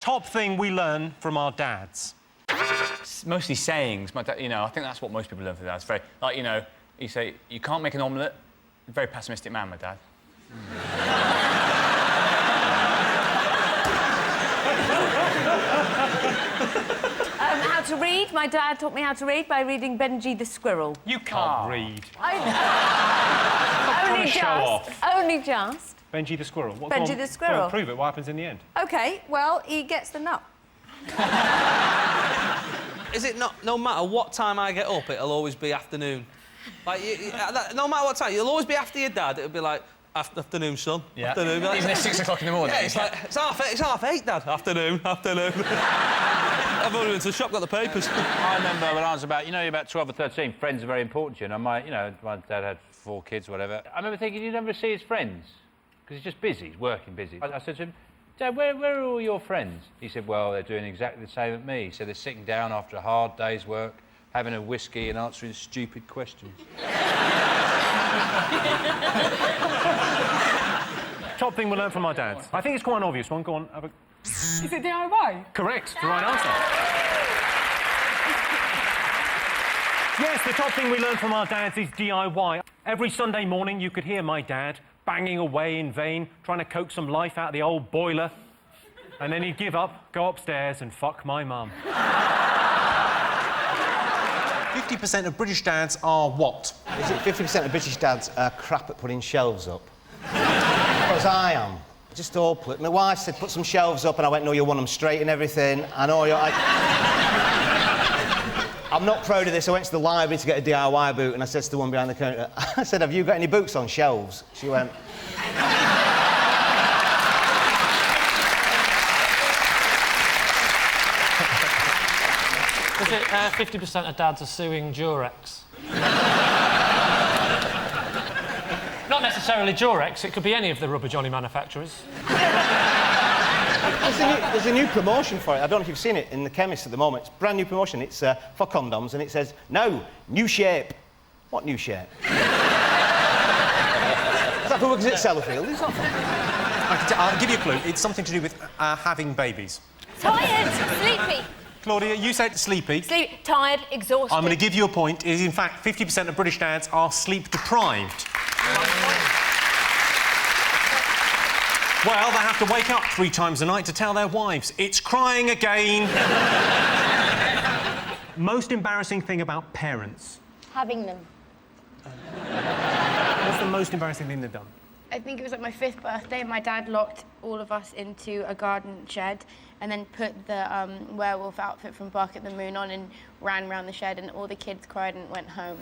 Top thing we learn from our dads. It's mostly sayings. My dad, you know, I think that's what most people learn from dads. Very, like, you know, you say, you can't make an omelette. Very pessimistic man, my dad. How to read. My dad taught me how to read by reading Benji the Squirrel. You can't read. Only just. Benji the Squirrel. Benji the Squirrel. Go on, prove it. What happens in the end? OK, well, he gets the nut. Is it not... No matter what time I get up, it'll always be afternoon? Like, no matter what time, you'll always be after your dad. It'll be like, afternoon, son. Yeah. Afternoon. Like, Even at 6 o'clock in the morning. Yeah, it's like, it's half eight, Dad. Afternoon. I've only been to the shop, got the papers. I remember when I was about, about 12 or 13, friends are very important to you, and my dad had 4 kids, whatever. I remember thinking, you never see his friends, because he's just busy, he's working busy. I said to him, Dad, where are all your friends? He said, well, they're doing exactly the same as me. He said, they're sitting down after a hard day's work, having a whiskey and answering stupid questions. Top thing we learn from our dads. I think it's quite an obvious one. Go on, have a... Is it DIY? Correct. The right answer. Yes, the top thing we learn from our dads is DIY. Every Sunday morning, you could hear my dad banging away in vain, trying to coax some life out of the old boiler. And then he'd give up, go upstairs and fuck my mum. 50% of British dads are what? Is it 50% of British dads are crap at putting shelves up? Because I am. Just awful. My wife said, put some shelves up, and I went, no, you'll want them straight and everything. I know you're... I'm not proud of this. I went to the library to get a DIY boot, and I said to the one behind the counter, I said, have you got any boots on shelves? She went... Is it 50% of dads are suing Durex? Not necessarily Durex, it could be any of the rubber Johnny manufacturers. There's a new promotion for it. I don't know if you've seen it in the chemist at the moment. It's a brand new promotion. It's for condoms, and it says, no, new shape. What new shape? Is that for workers at Sellafield? It's not... I'll give you a clue. It's something to do with having babies. Tired, sleepy. Claudia, you said sleepy. Tired, exhausted. I'm going to give you a point. It is, in fact, 50% of British dads are sleep-deprived. Well, they have to wake up 3 times a night to tell their wives, it's crying again. Most embarrassing thing about parents? Having them. What's the most embarrassing thing they've done? I think it was like my 5th birthday. My dad locked all of us into a garden shed and then put the werewolf outfit from Bark at the Moon on and ran around the shed, and all the kids cried and went home.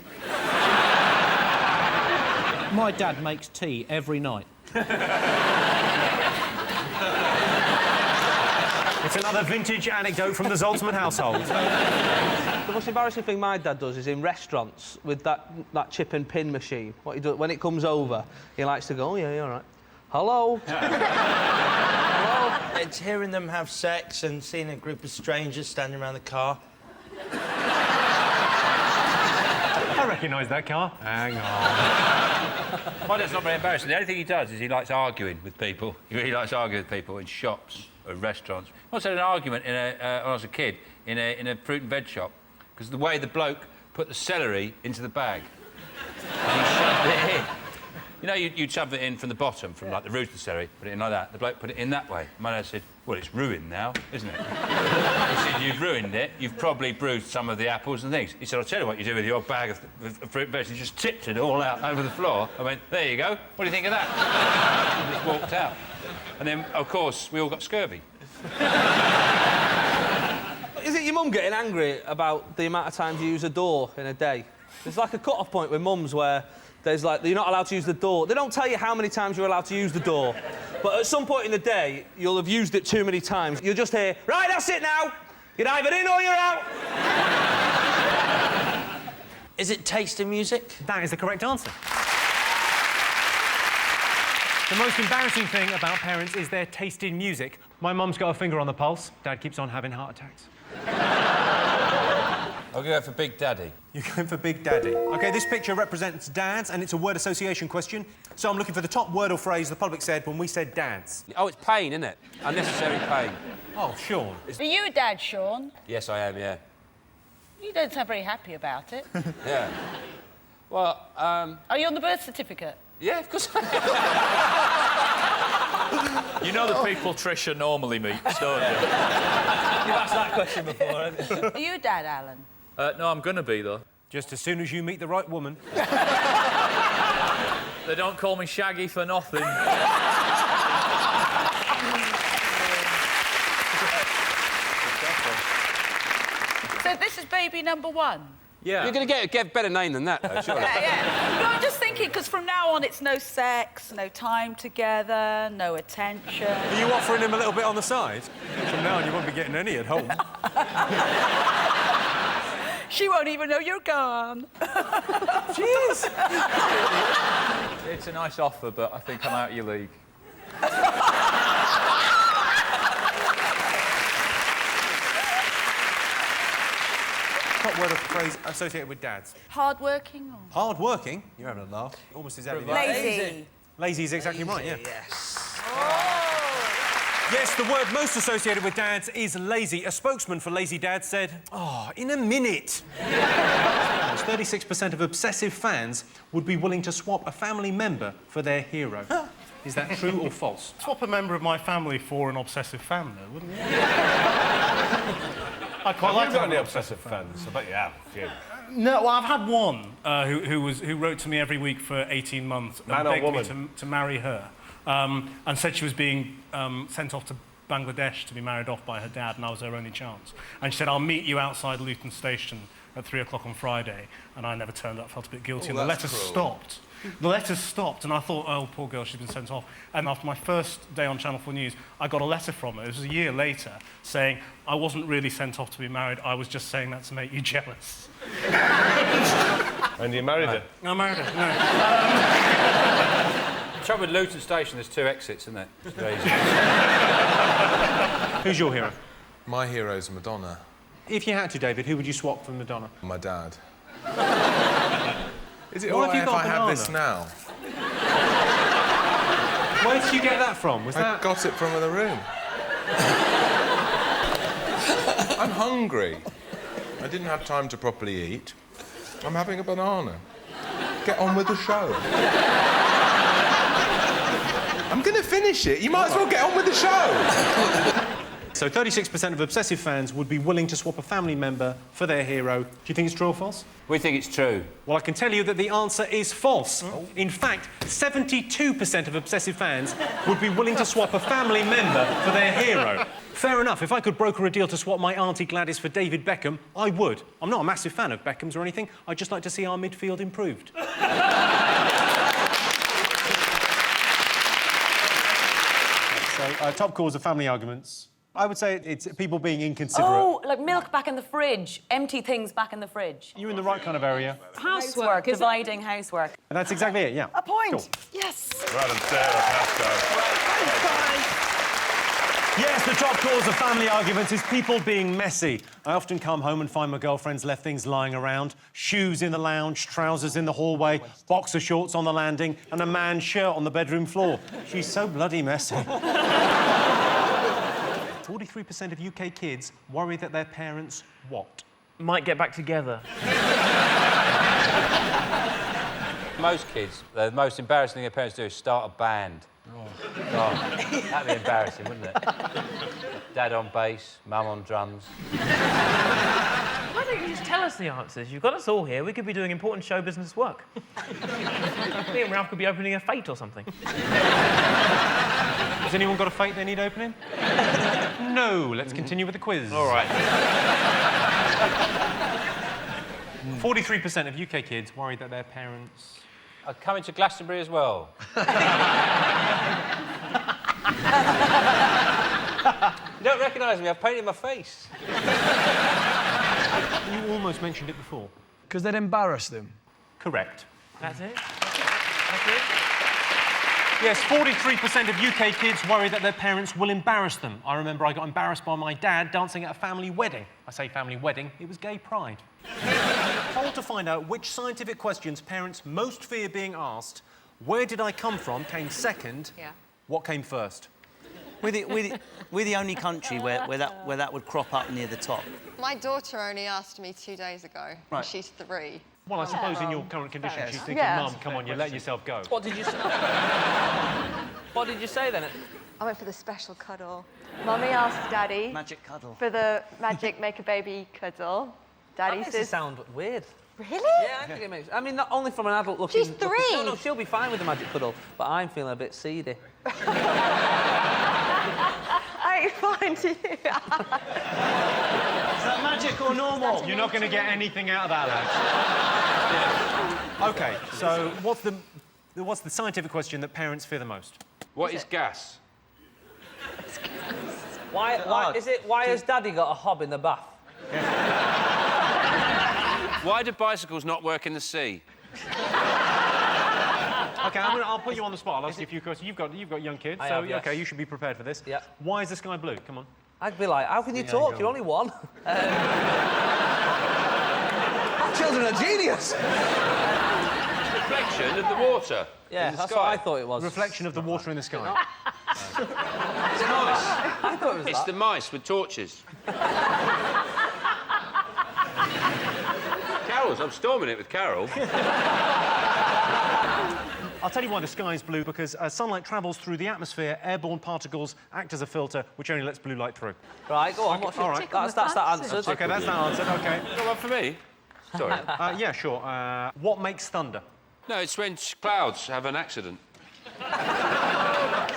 My dad makes tea every night. It's another vintage anecdote from the Zaltzman household. The most embarrassing thing my dad does is in restaurants with that chip and pin machine. What he does when it comes over, he likes to go, oh yeah, you're all right. Hello. Hello. It's hearing them have sex and seeing a group of strangers standing around the car. I recognise that car. Hang on. My dad's not very embarrassing. The only thing he does is he likes arguing with people. He really likes arguing with people in shops or restaurants. I once had an argument when I was a kid in a fruit and veg shop because the way the bloke put the celery into the bag. And he shoved it in. You know, you'd shove it in from the bottom, from like the root of the celery, put it in like that. The bloke put it in that way. My dad said, well, it's ruined now, isn't it? He said, you've ruined it. You've probably bruised some of the apples and things. He said, I'll tell you what you do with your bag of fruit and veg. He just tipped it all out over the floor. I went, there you go. What do you think of that? And just walked out. And then, of course, we all got scurvy. Is it your mum getting angry about the amount of times you use a door in a day? There's like a cut-off point with mums where there's like, you're not allowed to use the door. They don't tell you how many times you're allowed to use the door. But at some point in the day, you'll have used it too many times. You'll just hear, right, that's it now. You're either in or you're out. Is it taste in music? That is the correct answer. The most embarrassing thing about parents is their taste in music. My mum's got a finger on the pulse. Dad keeps on having heart attacks. I'll go for Big Daddy. You're going for Big Daddy. OK, this picture represents dads, and it's a word association question. So I'm looking for the top word or phrase the public said when we said dads. Oh, it's pain, isn't it? Unnecessary pain. Oh, Sean. Are you a dad, Sean? Yes, I am, yeah. You don't sound very happy about it. Yeah. Well, Are you on the birth certificate? yeah, of course I am. You know the people Trisha normally meets, don't you? You've asked that question before, haven't you? Are you a dad, Alan? No, I'm gonna be, though. Just as soon as you meet the right woman. They don't call me Shaggy for nothing. So this is baby number 1? Yeah. You're going to get a better name than that, though, surely. Yeah. No, I'm just thinking, because from now on it's no sex, no time together, no attention. Are you offering him a little bit on the side? From now on, you won't be getting any at home. She won't even know you're gone. Jeez! It's a nice offer, but I think I'm out of your league. Top word or phrase associated with dads. Hard-working or...? Hard working. You're having a laugh. Almost exactly. Lazy. Lazy is exactly right, yeah. Yes. Yes, the word most associated with dads is lazy. A spokesman for Lazy Dad said, "Oh, in a minute." 36% of obsessive fans would be willing to swap a family member for their hero. Is that true or false? Swap a member of my family for an obsessive fan, though, wouldn't you? I quite like to have any obsessive fans. I bet you have. Yeah. No, well, I've had one who wrote to me every week for 18 months and begged me to marry her, and said she was being sent off to Bangladesh to be married off by her dad, and I was her only chance. And she said, "I'll meet you outside Luton Station at 3 o'clock on Friday," and I never turned up, felt a bit guilty, and the letters stopped. The letters stopped, and I thought, oh, poor girl, she's been sent off. And after my first day on Channel 4 News, I got a letter from her, it was a year later, saying, "I wasn't really sent off to be married, I was just saying that to make you jealous." And you married her? I married her, The trouble with Luton Station, there's 2 exits, isn't there? It's very easy. Who's your hero? My hero's Madonna. If you had to, David, who would you swap for Madonna? My dad. Is it Why all have right you if got I have banana? this now? Where did you get that from? Was I that... got it from the room. I'm hungry. I didn't have time to properly eat. I'm having a banana. Get on with the show. I'm going to finish it. You might as well get on with the show. So 36% of obsessive fans would be willing to swap a family member for their hero. Do you think it's true or false? We think it's true. Well, I can tell you that the answer is false. In fact, 72% of obsessive fans would be willing to swap a family member for their hero. Fair enough. If I could broker a deal to swap my Auntie Gladys for David Beckham, I would. I'm not a massive fan of Beckham's or anything. I'd just like to see our midfield improved. So, top cause of family arguments. I would say it's people being inconsiderate. Oh, like milk back in the fridge, empty things back in the fridge. You're in the right kind of area. Housework, dividing housework. And that's exactly it, yeah. A point. Cool. Yes. Right, and Sarah, Yes, the top cause of family arguments is people being messy. I often come home and find my girlfriend's left things lying around. Shoes in the lounge, trousers in the hallway, boxer shorts on the landing, and a man's shirt on the bedroom floor. She's so bloody messy. 43% of UK kids worry that their parents what? Might get back together. Most kids, the most embarrassing thing their parents do is start a band. Oh, that'd be embarrassing, wouldn't it? Dad on bass, mum on drums. Why don't you just tell us the answers? You've got us all here. We could be doing important show business work. Me and Ralph could be opening a Fate or something. Has anyone got a Fate they need opening? No. Let's continue with the quiz. All right. 43% of UK kids worry that their parents... are coming to Glastonbury as well. You don't recognise me, I've painted my face. You almost mentioned it before. Because they'd embarrass them. Correct. That's it? That's it? Yes, 43% of UK kids worry that their parents will embarrass them. I remember I got embarrassed by my dad dancing at a family wedding. I say family wedding, it was gay pride. Poll to find out which scientific questions parents most fear being asked. Where did I come from came second. Yeah. What came first? We're the only country where that would crop up near the top. My daughter only asked me 2 days ago. Right. She's 3. Well, I suppose in your current condition, Yes. she's thinking, Yeah. Mum, come on, you let yourself go. What did you say? What did you say then? I went for the special cuddle. Mummy asked Daddy Magic cuddle. for the magic make a baby cuddle. Daddy That makes says... it sound weird. Really? Yeah, I think it makes... I mean, not only from an adult looking... She's 3! No, she'll be fine with the magic cuddle, but I'm feeling a bit seedy. I find you. Is that magic or normal? You're not going to get anything out of that, lads. OK, so what's the scientific question that parents fear the most? What is gas? Why has Daddy got a hob in the bath? Why do bicycles not work in the sea? OK, I'll put you on the spot. I'll ask you a few questions. You've got young kids, I so have, yes. OK, you should be prepared for this. Yeah. Why is the sky blue? Come on. I'd be like, how can you talk? You're only one. Our children are genius. Reflection of the water. Yeah, in the that's sky. what I thought it was. Reflection of the water in the sky. It's mice. I thought it was It's that. the mice with torches. Carol's. I'm storming it with Carol. I'll tell you why the sky is blue, because as sunlight travels through the atmosphere, airborne particles act as a filter, which only lets blue light through. Right, go on. All right. That's that answered. OK, that's that answered. OK. Got one for me? Sorry. Yeah, sure. What makes thunder? No, it's when clouds have an accident. Well,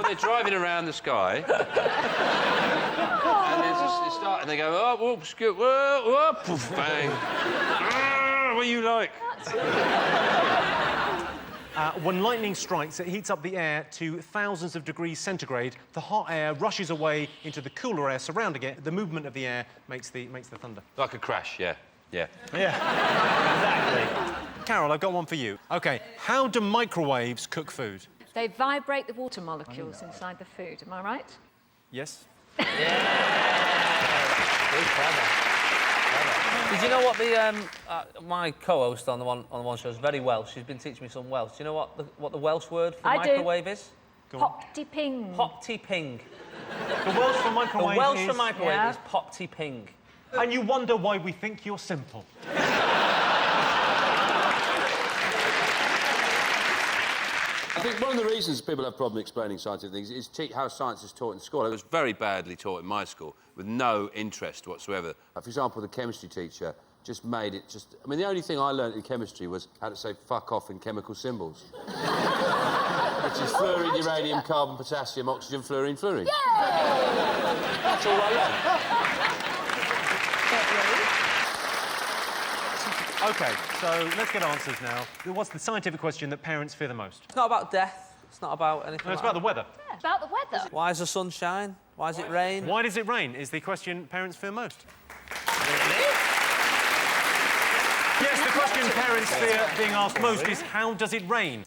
they're driving around the sky. And they start, and they go, oh, whoops, good, whoa, whoa, poof, bang. What do you like? When lightning strikes, it heats up the air to thousands of degrees centigrade. The hot air rushes away into the cooler air surrounding it. The movement of the air makes the thunder. Like a crash, yeah. Yeah. Yeah. Exactly. Carol, I've got one for you. OK, how do microwaves cook food? They vibrate the water molecules inside the food. Am I right? Yes? Did you know what the my co-host on the one show is very Welsh. She's been teaching me some Welsh. Do you know what the Welsh word for microwave is? Pop-ti-ping. Pop-ti-ping. The Welsh for microwave The Welsh is... for microwave is pop-ti-ping. And you wonder why we think you're simple. I think one of the reasons people have problem explaining scientific things is how science is taught in school. It was very badly taught in my school, with no interest whatsoever. For example, the chemistry teacher just made it just... I mean, the only thing I learnt in chemistry was how to say fuck off in chemical symbols. Which is fluorine, uranium, carbon, potassium, oxygen, fluorine, fluorine. Yay! That's all I learnt. OK, so let's get answers now. What's the scientific question that parents fear the most? It's not about death. It's not about anything. No, it's like about the weather. Yeah, about the weather. Why does the sun shine? Why does it rain? Why does it rain is the question parents fear most. Yes, the question parents fear being asked most is how does it rain?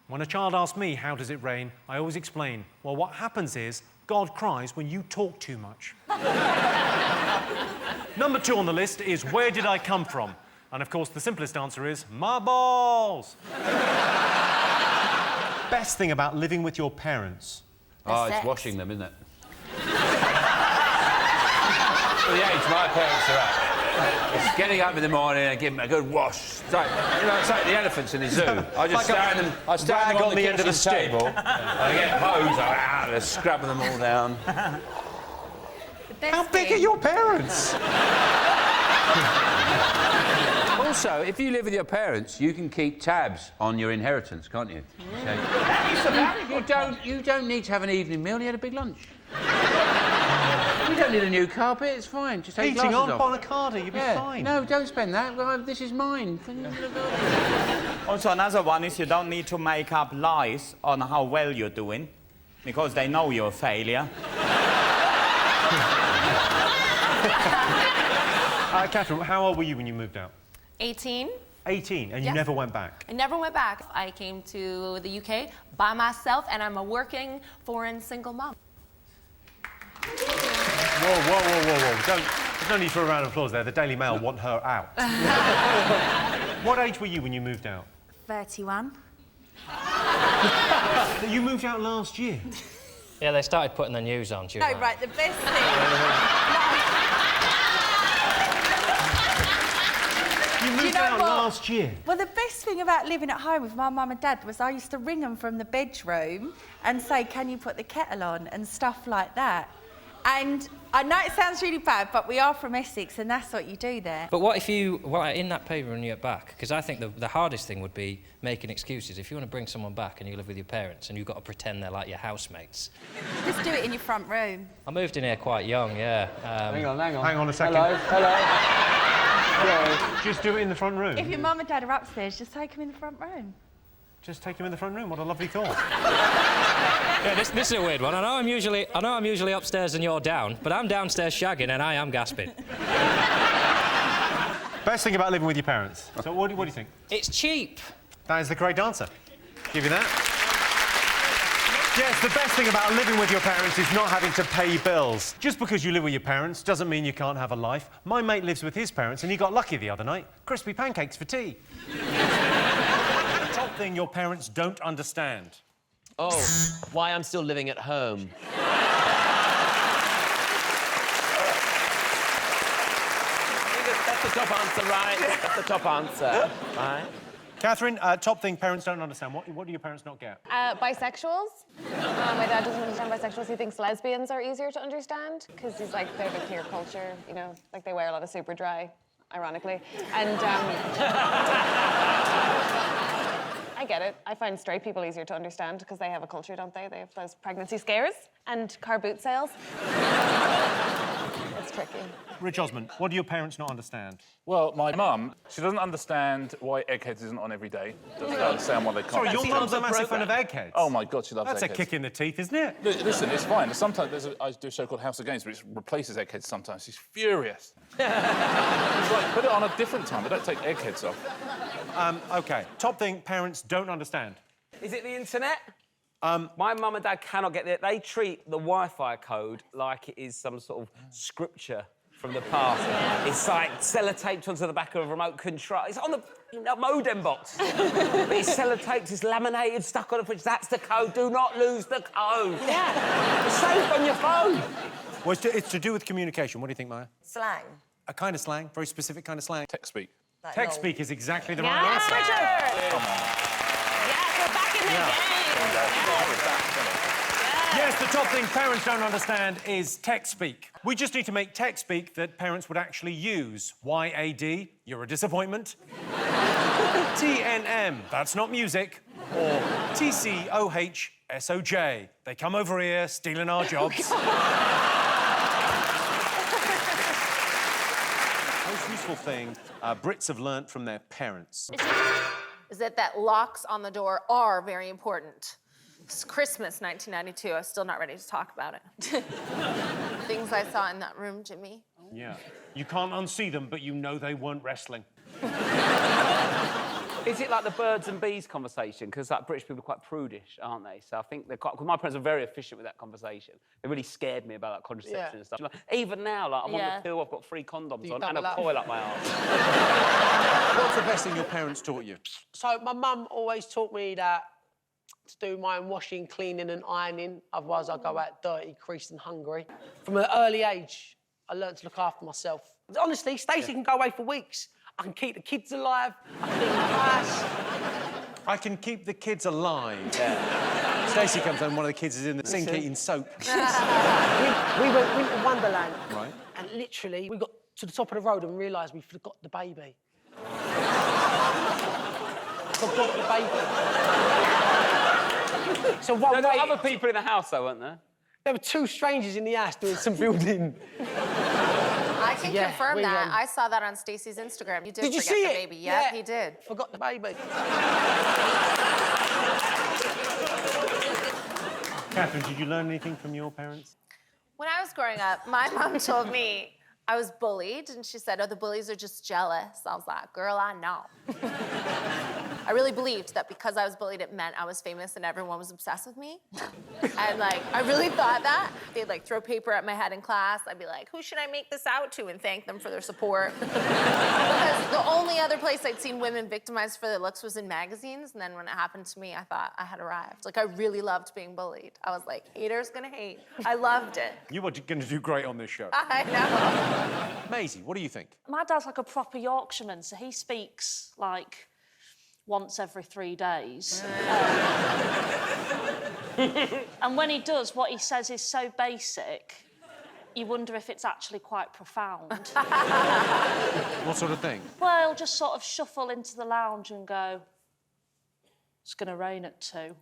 When a child asks me how does it rain, I always explain, well, what happens is God cries when you talk too much. Number 2 on the list is where did I come from? And, of course, the simplest answer is my balls. Best thing about living with your parents? Oh, it's washing them, isn't it? Well, the age my parents are at. It's getting up in the morning and giving them a good wash. It's like, it's like the elephants in the zoo. I just stand them on the end of the table. And I get hose, I scrub them all down. How big are your parents? Also, if you live with your parents, you can keep tabs on your inheritance, can't you? So, you don't need to have an evening meal. You had a big lunch. You don't need a new carpet. It's fine. Just take Eating glasses on off. Bonacardi, you'll be fine. No, don't spend that. This is mine. Also, another one is you don't need to make up lies on how well you're doing, because they know you're a failure. Catherine, how old were you when you moved out? 18. 18, and you Yes. never went back? I never went back. I came to the UK by myself, and I'm a working foreign single mom. Whoa. There's no need for a round of applause there. The Daily Mail want her out. What age were you when you moved out? 31. You moved out last year? Yeah, they started putting the news on. No, right, the best thing... You moved out last year? Well, the best thing about living at home with my mum and dad was I used to ring them from the bedroom and say, can you put the kettle on, and stuff like that. And I know it sounds really bad, but we are from Essex, and that's what you do there. But what if you, in that paper when you get back, because I think the hardest thing would be making excuses. If you want to bring someone back and you live with your parents and you've got to pretend they're like your housemates. Just do it in your front room. I moved in here quite young, yeah. Hang on a second. Hello. Just do it in the front room? If your mum and dad are upstairs, just take them in the front room. Just take him in the front room. What a lovely thought. Yeah, this is a weird one. I know I'm usually upstairs and you're down, but I'm downstairs shagging and I am gasping. Best thing about living with your parents. So what do you think? It's cheap. That is the correct answer. Give you that. Yes, the best thing about living with your parents is not having to pay bills. Just because you live with your parents doesn't mean you can't have a life. My mate lives with his parents and he got lucky the other night. Crispy pancakes for tea. Top thing your parents don't understand. Oh, why I'm still living at home. That's the top answer, right? That's the top answer, right? Catherine, top thing parents don't understand. What do your parents not get? Bisexuals. My dad doesn't understand bisexuals. He thinks lesbians are easier to understand because he's like, they're the queer culture, you know, like they wear a lot of super dry, ironically. And I get it. I find straight people easier to understand because they have a culture, don't they? They have those pregnancy scares and car boot sales. It's tricky. Rich Osmond, what do your parents not understand? Well, my mum, she doesn't understand why Eggheads isn't on every day. Doesn't understand why they can't. Sorry, your mum's a massive fan of Eggheads? Oh, my God, she loves That's Eggheads. a kick in the teeth, isn't it? Listen, it's fine. Sometimes I do a show called House of Games, but it replaces Eggheads sometimes. She's furious. It's like, put it on a different time, but don't take Eggheads off. OK. Top thing parents don't understand. Is it the internet? My mum and dad cannot get it. They treat the Wi-Fi code like it is some sort of scripture from the past. It's like sellotaped onto the back of a remote control. It's on the modem box. But it's sellotaped, it's laminated, stuck on the fridge. That's the code. Do not lose the code. Yeah. It's saved on your phone. Well, it's to do with communication. What do you think, Maya? Slang. A kind of slang, very specific kind of slang. Text speak. Text speak is exactly the right answer. Come on. Yes, we're back in the game. Yes, the top thing parents don't understand is text speak. We just need to make text speak that parents would actually use. YAD, you're a disappointment. TNM, that's not music. Or TCOH, SOJ, they come over here stealing our jobs. Most useful thing Brits have learnt from their parents. Is that locks on the door are very important. It's Christmas 1992. I'm still not ready to talk about it. Things I saw in that room, Jimmy. Yeah. You can't unsee them, but you know they weren't wrestling. Is it like the birds and bees conversation? Because like British people are quite prudish, aren't they? So I think they're quite... Cause my parents are very efficient with that conversation. They really scared me about that contraception and stuff. Like, even now, like, I'm on the pill, I've got 3 condoms on and a coil up my arse. What's the best thing your parents taught you? So my mum always taught me that to do my own washing, cleaning and ironing. Otherwise, I go out dirty, creased and hungry. From an early age, I learned to look after myself. Honestly, Stacey can go away for weeks. I can keep the kids alive, I can clean the house. I can keep the kids alive. Yeah. Stacey comes home, one of the kids is in the sink eating soap. we went Winter Wonderland. Right. And literally, we got to the top of the road and realised we forgot the baby. Forgot the baby. So one there were other people in the house, though, weren't there? There were 2 strangers in the house doing some building. I can confirm that. I saw that on Stacey's Instagram. You did you forget see the it? baby. Yeah, he did. Forgot the baby. Catherine, did you learn anything from your parents? When I was growing up, my mom told me I was bullied, and she said, oh, the bullies are just jealous. I was like, girl, I know. I really believed that because I was bullied, it meant I was famous and everyone was obsessed with me. And, like, I really thought that. They'd, like, throw paper at my head in class. I'd be like, who should I make this out to? And thank them for their support. Because the only other place I'd seen women victimized for their looks was in magazines. And then when it happened to me, I thought I had arrived. Like, I really loved being bullied. I was like, haters gonna hate. I loved it. You were going to do great on this show. I know. Maisie, what do you think? My dad's like a proper Yorkshireman, so he speaks, like, once every 3 days. And when he does, what he says is so basic, you wonder if it's actually quite profound. What sort of thing? Well, he'll just sort of shuffle into the lounge and go, it's going to rain at 2.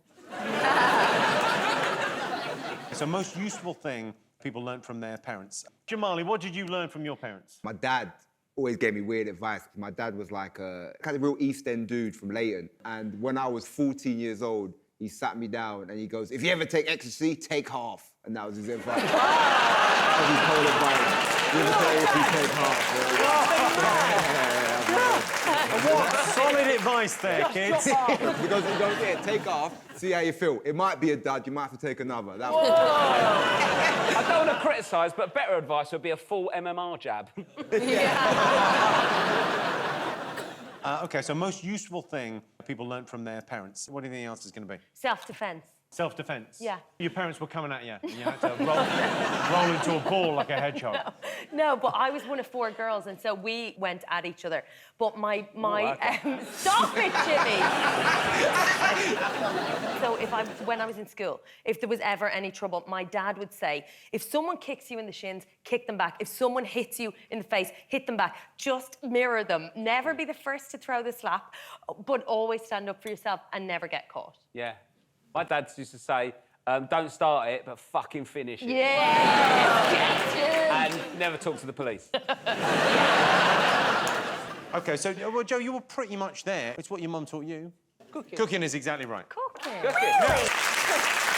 So, most useful thing people learnt from their parents. Jamali, what did you learn from your parents? My dad always gave me weird advice. My dad was like a kind of real East End dude from Leighton. And when I was 14 years old, he sat me down and he goes, if you ever take ecstasy, take half. And that was his advice. That was his whole advice. You ever take What solid advice there, kids. Because he goes, yeah, take half, see how you feel. It might be a dud, you might have to take another. That was I don't want to criticise, but better advice would be a full MMR jab. OK, so most useful thing people learnt from their parents. What do you think the answer is going to be? Self-defence. Self-defence? Yeah. Your parents were coming at you, and you had to roll into a ball like a hedgehog. No, but I was one of 4 girls, and so we went at each other. But stop it, Jimmy! So when I was in school, if there was ever any trouble, my dad would say, if someone kicks you in the shins, kick them back. If someone hits you in the face, hit them back. Just mirror them. Never be the first to throw the slap, but always stand up for yourself and never get caught. Yeah. My dad used to say, don't start it, but fucking finish it. Yeah! And never talk to the police. OK, so, well, Joe, you were pretty much there. It's what your mum taught you. Cooking. Cooking is exactly right. Cooking? Really?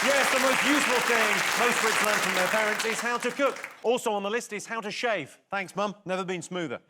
Yes, the most useful thing most Brits learn from their parents is how to cook. Also on the list is how to shave. Thanks, Mum. Never been smoother.